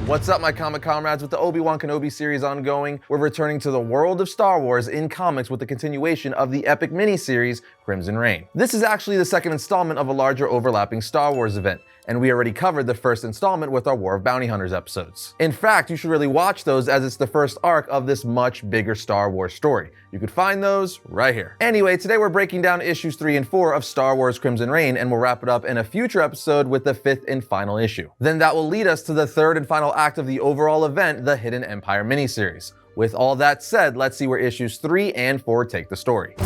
What's up, my comic comrades? With the Obi-Wan Kenobi series ongoing, we're returning to the world of Star Wars in comics with the continuation of the epic miniseries Crimson Reign. This is actually the second installment of a larger overlapping Star Wars event, and we already covered the first installment with our War of Bounty Hunters episodes. In fact, you should really watch those as it's the first arc of this much bigger Star Wars story. You could find those right here. Anyway, today we're breaking down issues 3 and 4 of Star Wars Crimson Reign, and we'll wrap it up in a future episode with the 5th and final issue. Then that will lead us to the 3rd and final act of the overall event, the Hidden Empire miniseries. With all that said, let's see where issues 3 and 4 take the story.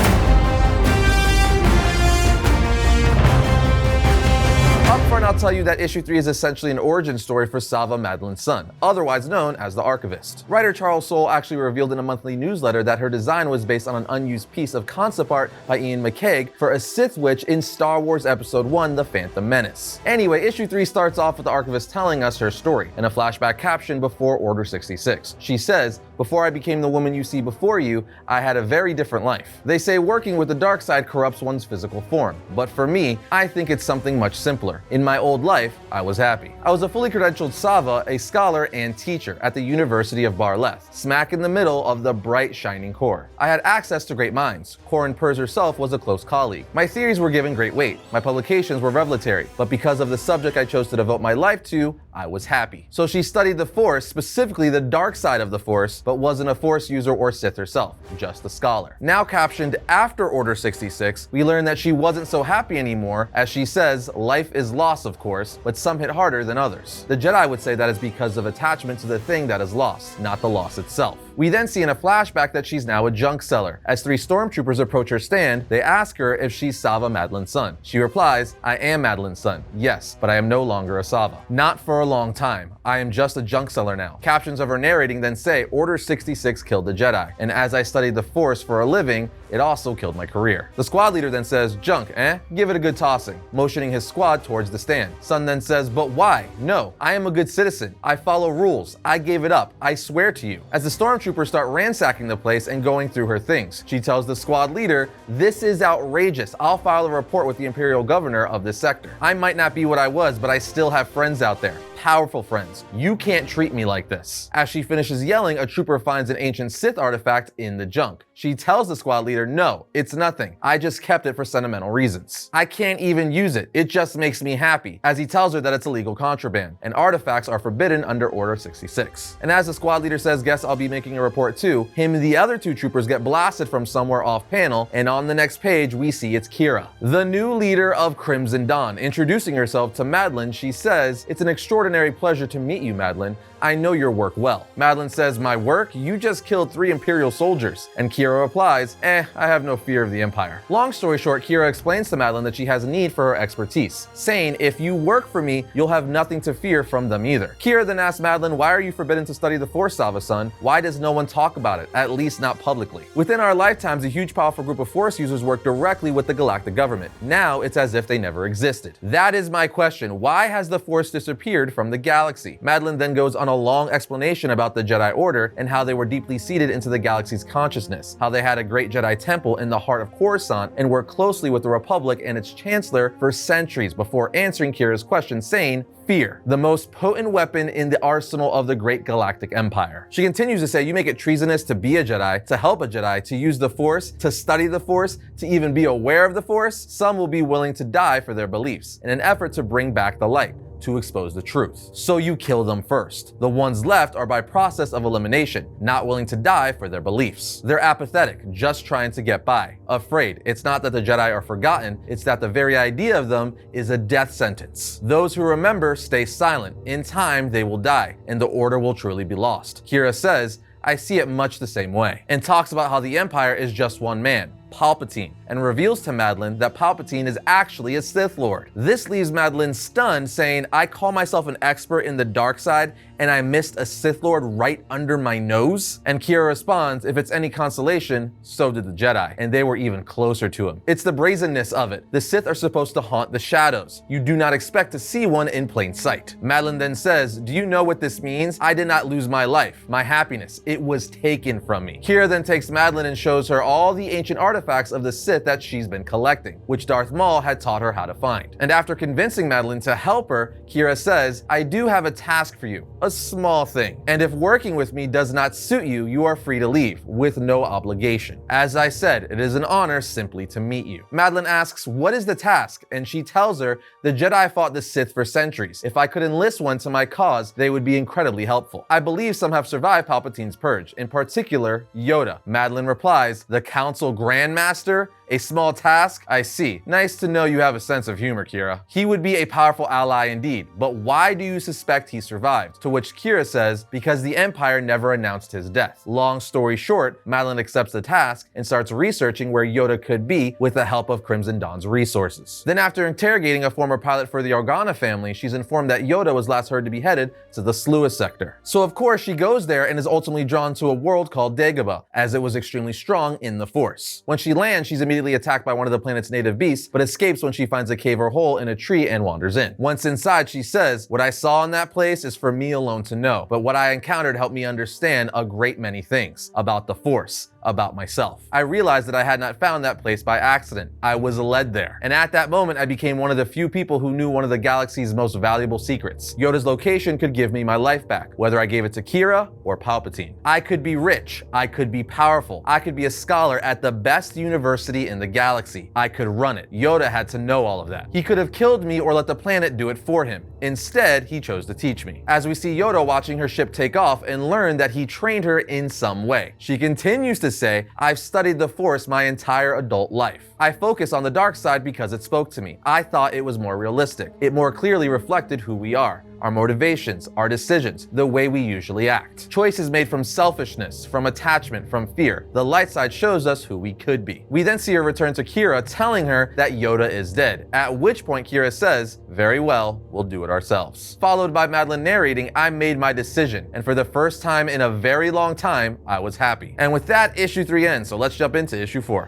Up front, I'll tell you that issue 3 is essentially an origin story for Sava Madlin's son, otherwise known as the Archivist. Writer Charles Soule actually revealed in a monthly newsletter that her design was based on an unused piece of concept art by Ian McCaig for a Sith Witch in Star Wars Episode 1, The Phantom Menace. Anyway, issue 3 starts off with the Archivist telling us her story in a flashback caption before Order 66. She says, "Before I became the woman you see before you, I had a very different life. They say working with the dark side corrupts one's physical form, but for me, I think it's something much simpler. In my old life, I was happy. I was a fully credentialed Sava, a scholar and teacher at the University of Bar-Leth, smack in the middle of the bright, shining core. I had access to great minds. Corrin Pers herself was a close colleague. My theories were given great weight. My publications were revelatory, but because of the subject I chose to devote my life to, I was happy." So she studied the Force, specifically the dark side of the Force, but wasn't a Force user or Sith herself, just a scholar. Now captioned after Order 66, we learn that she wasn't so happy anymore. As she says, life is loss, of course, but some hit harder than others. The Jedi would say that is because of attachment to the thing that is lost, not the loss itself. We then see in a flashback that she's now a junk seller. As 3 stormtroopers approach her stand, they ask her if she's Sava Madlin's son. She replies, "I am Madlin's son, yes, but I am no longer a Sava. Not for a long time. I am just a junk seller now." Captions of her narrating then say, "Order 66 killed the Jedi, and as I studied the Force for a living, it also killed my career." The squad leader then says, "Junk, eh? Give it a good tossing," motioning his squad towards the stand. Son then says, "But why? No, I am a good citizen. I follow rules. I gave it up. I swear to you." As the stormtroopers start ransacking the place and going through her things, she tells the squad leader, "This is outrageous. I'll file a report with the Imperial Governor of this sector. I might not be what I was, but I still have friends out there. Powerful friends. You can't treat me like this." As she finishes yelling, a trooper finds an ancient Sith artifact in the junk. She tells the squad leader, "No, it's nothing. I just kept it for sentimental reasons. I can't even use it. It just makes me happy," as he tells her that it's illegal contraband, and artifacts are forbidden under Order 66. And as the squad leader says, "Guess I'll be making a report too," him and the other 2 troopers get blasted from somewhere off panel, and on the next page we see it's Kira, the new leader of Crimson Dawn. Introducing herself to Madlin, she says, "It's an extraordinary pleasure to meet you, Madlin. I know your work well." Madlin says, "My work? You just killed 3 Imperial soldiers." And Kira replies, I have no fear of the Empire." Long story short, Kira explains to Madlin that she has a need for her expertise, saying, "If you work for me, you'll have nothing to fear from them either." Kira then asks Madlin, "Why are you forbidden to study the Force, Sava son? Why does no one talk about it, at least not publicly? Within our lifetimes, a huge powerful group of Force users work directly with the galactic government. Now it's as if they never existed. That is my question. Why has the Force disappeared from the galaxy?" Madlin then goes on a long explanation about the Jedi Order and how they were deeply seated into the galaxy's consciousness, how they had a great Jedi temple in the heart of Coruscant and worked closely with the Republic and its Chancellor for centuries before answering Kira's question, saying, "Fear, the most potent weapon in the arsenal of the great galactic empire." She continues to say, "You make it treasonous to be a Jedi, to help a Jedi, to use the Force, to study the Force, to even be aware of the Force. Some will be willing to die for their beliefs in an effort to bring back the light, to expose the truth. So you kill them first. The ones left are by process of elimination, not willing to die for their beliefs. They're apathetic, just trying to get by. Afraid. It's not that the Jedi are forgotten, it's that the very idea of them is a death sentence. Those who remember stay silent. In time, they will die, and the Order will truly be lost." Kira says, "I see it much the same way," and talks about how the Empire is just one man, Palpatine, and reveals to Madlin that Palpatine is actually a Sith Lord. This leaves Madlin stunned, saying, "I call myself an expert in the dark side, and I missed a Sith Lord right under my nose?" And Kira responds, "If it's any consolation, so did the Jedi, and they were even closer to him." It's the brazenness of it. The Sith are supposed to haunt the shadows. You do not expect to see one in plain sight. Madlin then says, "Do you know what this means? I did not lose my life, my happiness. It was taken from me." Kira then takes Madlin and shows her all the ancient artifacts artifacts of the Sith that she's been collecting, which Darth Maul had taught her how to find. And after convincing Madeline to help her, Kira says, "I do have a task for you, a small thing. And if working with me does not suit you, you are free to leave, with no obligation. As I said, it is an honor simply to meet you." Madeline asks, "What is the task?" And she tells her, "The Jedi fought the Sith for centuries. If I could enlist one to my cause, they would be incredibly helpful. I believe some have survived Palpatine's purge, in particular, Yoda." Madeline replies, "The Council Grandmaster? A small task? I see. Nice to know you have a sense of humor, Kira. He would be a powerful ally indeed, but why do you suspect he survived?" To which Kira says, "Because the Empire never announced his death." Long story short, Madeline accepts the task and starts researching where Yoda could be with the help of Crimson Dawn's resources. Then after interrogating a former pilot for the Organa family, she's informed that Yoda was last heard to be headed to the Sluis sector. So of course she goes there and is ultimately drawn to a world called Dagobah, as it was extremely strong in the Force. When she lands, she's immediately attacked by one of the planet's native beasts, but escapes when she finds a cave or hole in a tree and wanders in. Once inside, she says, "What I saw in that place is for me alone to know, but what I encountered helped me understand a great many things about the Force, about myself. I realized that I had not found that place by accident. I was led there. And at that moment, I became one of the few people who knew one of the galaxy's most valuable secrets. Yoda's location could give me my life back, whether I gave it to Kira or Palpatine. I could be rich. I could be powerful. I could be a scholar at the best university in the galaxy. I could run it. Yoda had to know all of that. He could have killed me or let the planet do it for him. Instead, he chose to teach me." As we see Yoda watching her ship take off and learn that he trained her in some way. She continues to say, "I've studied the Force my entire adult life. I focus on the dark side because it spoke to me. I thought it was more realistic. It more clearly reflected who we are, our motivations, our decisions, the way we usually act. Choices made from selfishness, from attachment, from fear. The light side shows us who we could be." We then see her return to Kira, telling her that Yoda is dead, at which point Kira says, "Very well, we'll do it ourselves." Followed by Madeline narrating, "I made my decision, and for the first time in a very long time, I was happy." And with that, issue 3 ends, so let's jump into issue 4.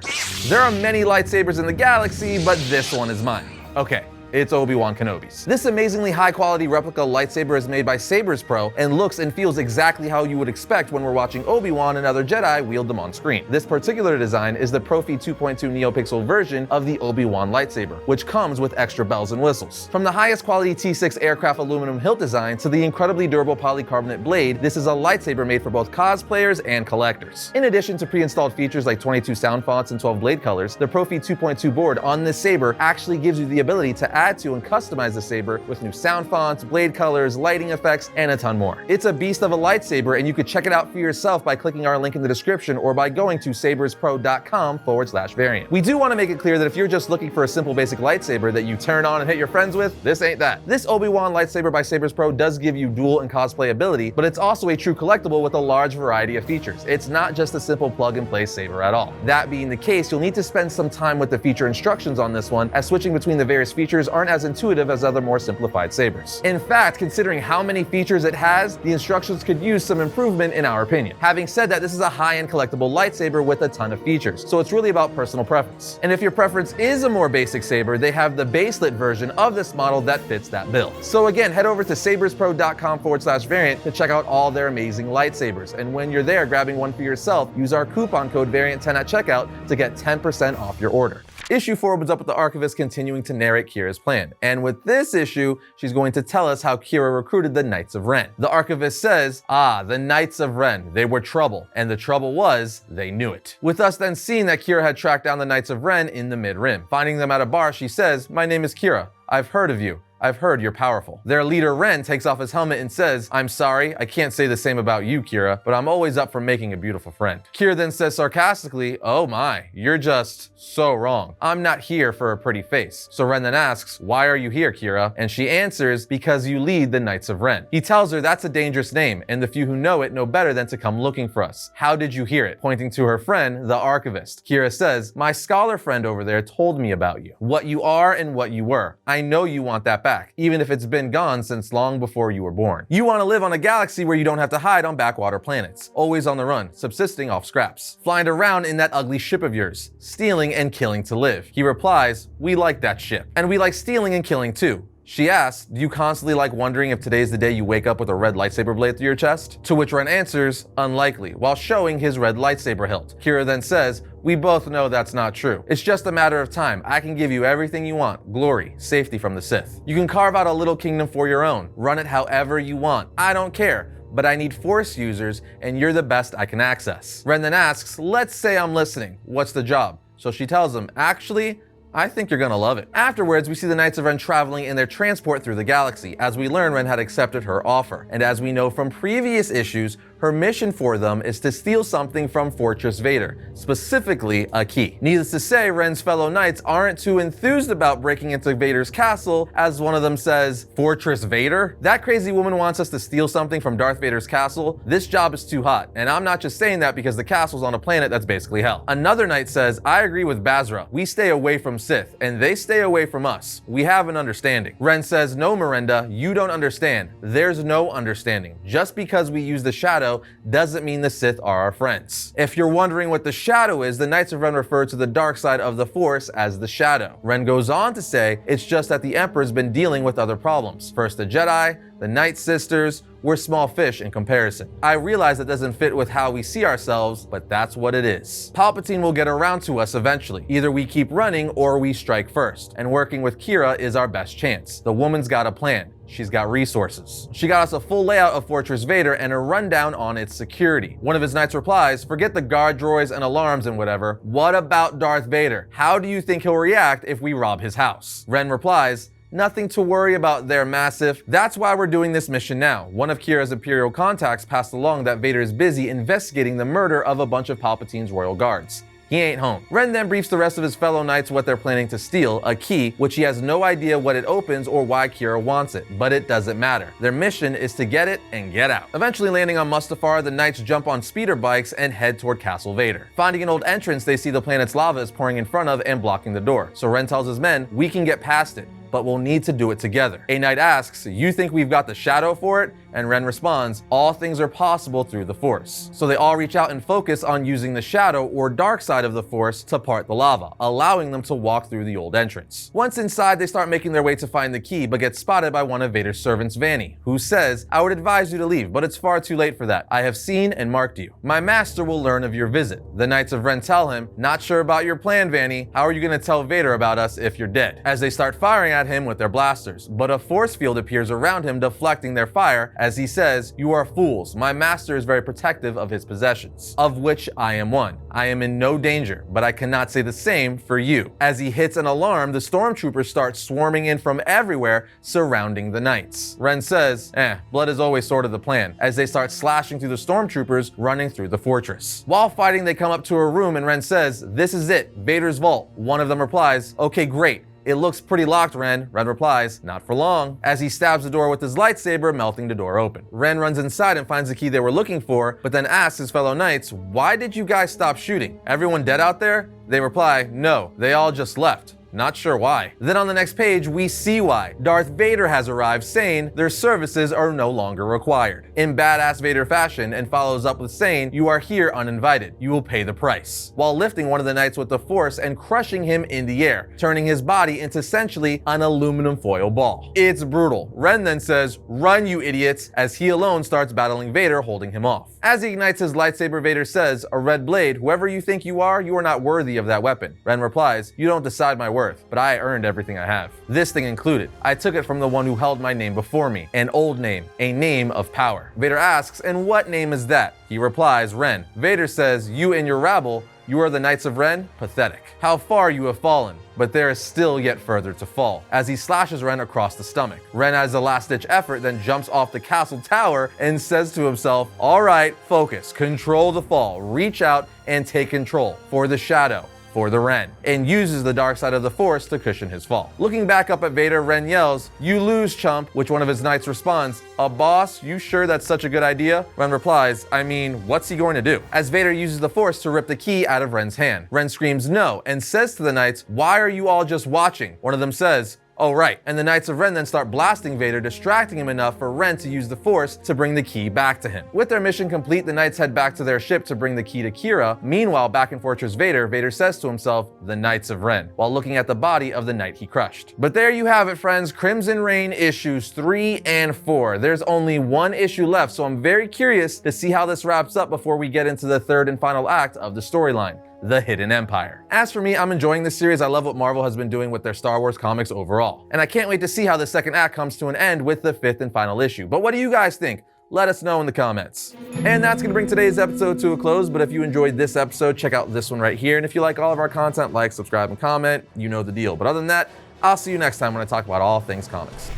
There are many lightsabers in the galaxy, but this one is mine. Okay. It's Obi-Wan Kenobi's. This amazingly high-quality replica lightsaber is made by Sabers Pro and looks and feels exactly how you would expect when we're watching Obi-Wan and other Jedi wield them on screen. This particular design is the Profi 2.2 NeoPixel version of the Obi-Wan lightsaber, which comes with extra bells and whistles. From the highest quality T6 aircraft aluminum hilt design to the incredibly durable polycarbonate blade, this is a lightsaber made for both cosplayers and collectors. In addition to pre-installed features like 22 sound fonts and 12 blade colors, the Profi 2.2 board on this saber actually gives you the ability to add to and customize the saber with new sound fonts, blade colors, lighting effects, and a ton more. It's a beast of a lightsaber, and you could check it out for yourself by clicking our link in the description or by going to saberspro.com/variant. We do want to make it clear that if you're just looking for a simple basic lightsaber that you turn on and hit your friends with, this ain't that. This Obi-Wan lightsaber by Sabers Pro does give you dual and cosplay ability, but it's also a true collectible with a large variety of features. It's not just a simple plug-and-play saber at all. That being the case, you'll need to spend some time with the feature instructions on this one, as switching between the various features aren't as intuitive as other more simplified sabers. In fact, considering how many features it has, the instructions could use some improvement in our opinion. Having said that, this is a high-end collectible lightsaber with a ton of features, so it's really about personal preference. And if your preference is a more basic saber, they have the baselit version of this model that fits that bill. So again, head over to saberspro.com/variant to check out all their amazing lightsabers. And when you're there grabbing one for yourself, use our coupon code variant10 at checkout to get 10% off your order. Issue 4 opens up with the Archivist continuing to narrate Kira's plan. And with this issue, she's going to tell us how Kira recruited the Knights of Ren. The Archivist says, the Knights of Ren, they were trouble. And the trouble was, they knew it. With us then seeing that Kira had tracked down the Knights of Ren in the mid-rim. Finding them at a bar, she says, "My name is Kira. I've heard of you. I've heard you're powerful." Their leader Ren takes off his helmet and says, "I'm sorry, I can't say the same about you, Kira, but I'm always up for making a beautiful friend." Kira then says sarcastically, "Oh my, you're just so wrong. I'm not here for a pretty face." So Ren then asks, "Why are you here, Kira?" And she answers, "Because you lead the Knights of Ren." He tells her that's a dangerous name, and the few who know it know better than to come looking for us. "How did you hear it?" Pointing to her friend, the Archivist. Kira says, "My scholar friend over there told me about you. What you are and what you were. I know you want that back, even if it's been gone since long before you were born. You want to live on a galaxy where you don't have to hide on backwater planets, always on the run, subsisting off scraps, flying around in that ugly ship of yours, stealing and killing to live." He replies, "We like that ship, and we like stealing and killing too. She asks, do you constantly like wondering if today's the day you wake up with a red lightsaber blade through your chest? To which Ren answers, unlikely, while showing his red lightsaber hilt. Kira then says, we both know that's not true. It's just a matter of time. I can give you everything you want. Glory, safety from the Sith. You can carve out a little kingdom for your own. Run it however you want. I don't care. But I need Force users, and you're the best I can access. Ren then asks, let's say I'm listening. What's the job? So she tells him, actually, I think you're gonna love it. Afterwards, we see the Knights of Ren traveling in their transport through the galaxy, as we learn Ren had accepted her offer. And as we know from previous issues, her mission for them is to steal something from Fortress Vader, specifically a key. Needless to say, Ren's fellow knights aren't too enthused about breaking into Vader's castle, as one of them says, Fortress Vader? That crazy woman wants us to steal something from Darth Vader's castle? This job is too hot, and I'm not just saying that because the castle's on a planet that's basically hell. Another knight says, I agree with Basra. We stay away from Sith, and they stay away from us. We have an understanding. Ren says, no, Miranda, you don't understand. There's no understanding. Just because we use the shadow doesn't mean the Sith are our friends. If you're wondering what the shadow is, the Knights of Ren refer to the dark side of the Force as the shadow. Ren goes on to say, it's just that the Emperor's been dealing with other problems. First the Jedi, the Night Sisters, we're small fish in comparison. I realize that doesn't fit with how we see ourselves, but that's what it is. Palpatine will get around to us eventually. Either we keep running or we strike first, and working with Kira is our best chance. The woman's got a plan. She's got resources. She got us a full layout of Fortress Vader and a rundown on its security. One of his knights replies, forget the guard droids and alarms and whatever. What about Darth Vader? How do you think he'll react if we rob his house? Ren replies, nothing to worry about there, Massive. That's why we're doing this mission now. One of Kira's Imperial contacts passed along that Vader is busy investigating the murder of a bunch of Palpatine's royal guards. He ain't home. Ren then briefs the rest of his fellow knights what they're planning to steal, a key, which he has no idea what it opens or why Kira wants it, but it doesn't matter. Their mission is to get it and get out. Eventually landing on Mustafar, the knights jump on speeder bikes and head toward Castle Vader. Finding an old entrance, they see the planet's lava is pouring in front of and blocking the door. So Ren tells his men, we can get past it, but we'll need to do it together. A knight asks, you think we've got the shadow for it? And Ren responds, all things are possible through the Force. So they all reach out and focus on using the shadow or dark side of the Force to part the lava, allowing them to walk through the old entrance. Once inside, they start making their way to find the key, but get spotted by one of Vader's servants, Vanny, who says, I would advise you to leave, but it's far too late for that. I have seen and marked you. My master will learn of your visit. The Knights of Ren tell him, not sure about your plan, Vanny. How are you gonna tell Vader about us if you're dead? As they start firing at him with their blasters, but a force field appears around him, deflecting their fire, as he says, you are fools. My master is very protective of his possessions, of which I am one. I am in no danger, but I cannot say the same for you. As he hits an alarm, the stormtroopers start swarming in from everywhere, surrounding the knights. Ren says, blood is always sort of the plan, as they start slashing through the stormtroopers running through the fortress. While fighting, they come up to a room and Ren says, this is it, Vader's vault. One of them replies, okay, great. It looks pretty locked, Ren. Ren replies, not for long, as he stabs the door with his lightsaber, melting the door open. Ren runs inside and finds the key they were looking for, but then asks his fellow knights, why did you guys stop shooting? Everyone dead out there? They reply, no, they all just left. Not sure why. Then on the next page, we see why. Darth Vader has arrived, saying their services are no longer required, in badass Vader fashion, and follows up with saying, you are here uninvited. You will pay the price, while lifting one of the knights with the Force and crushing him in the air, turning his body into essentially an aluminum foil ball. It's brutal. Ren then says, run, you idiots, as he alone starts battling Vader, holding him off. As he ignites his lightsaber, Vader says, a red blade, whoever you think you are not worthy of that weapon. Ren replies, you don't decide my worth, but I earned everything I have. This thing included. I took it from the one who held my name before me, an old name, a name of power. Vader asks, and what name is that? He replies, Ren. Vader says, you and your rabble, you are the Knights of Ren? Pathetic. How far you have fallen. But there is still yet further to fall, as he slashes Ren across the stomach. Ren, as a last-ditch effort, then jumps off the castle tower and says to himself, all right, focus, control the fall, reach out and take control for the shadow, for the Ren, and uses the dark side of the Force to cushion his fall. Looking back up at Vader, Ren yells, you lose, chump, which one of his knights responds, a boss? You sure that's such a good idea? Ren replies, I mean, what's he going to do? As Vader uses the Force to rip the key out of Ren's hand. Ren screams no and says to the knights, why are you all just watching? One of them says, Oh right, and the Knights of Ren then start blasting Vader, distracting him enough for Ren to use the Force to bring the key back to him. With their mission complete, the Knights head back to their ship to bring the key to Kira. Meanwhile, back in Fortress Vader, Vader says to himself, the Knights of Ren, while looking at the body of the knight he crushed. But there you have it, friends, Crimson Reign issues 3 and 4. There's only one issue left, so I'm very curious to see how this wraps up before we get into the third and final act of the storyline, the Hidden Empire. As for me, I'm enjoying this series. I love what Marvel has been doing with their Star Wars comics overall. And I can't wait to see how the second act comes to an end with the 5th and final issue. But what do you guys think? Let us know in the comments. And that's going to bring today's episode to a close, but if you enjoyed this episode, check out this one right here. And if you like all of our content, like, subscribe, and comment. You know the deal. But other than that, I'll see you next time when I talk about all things comics.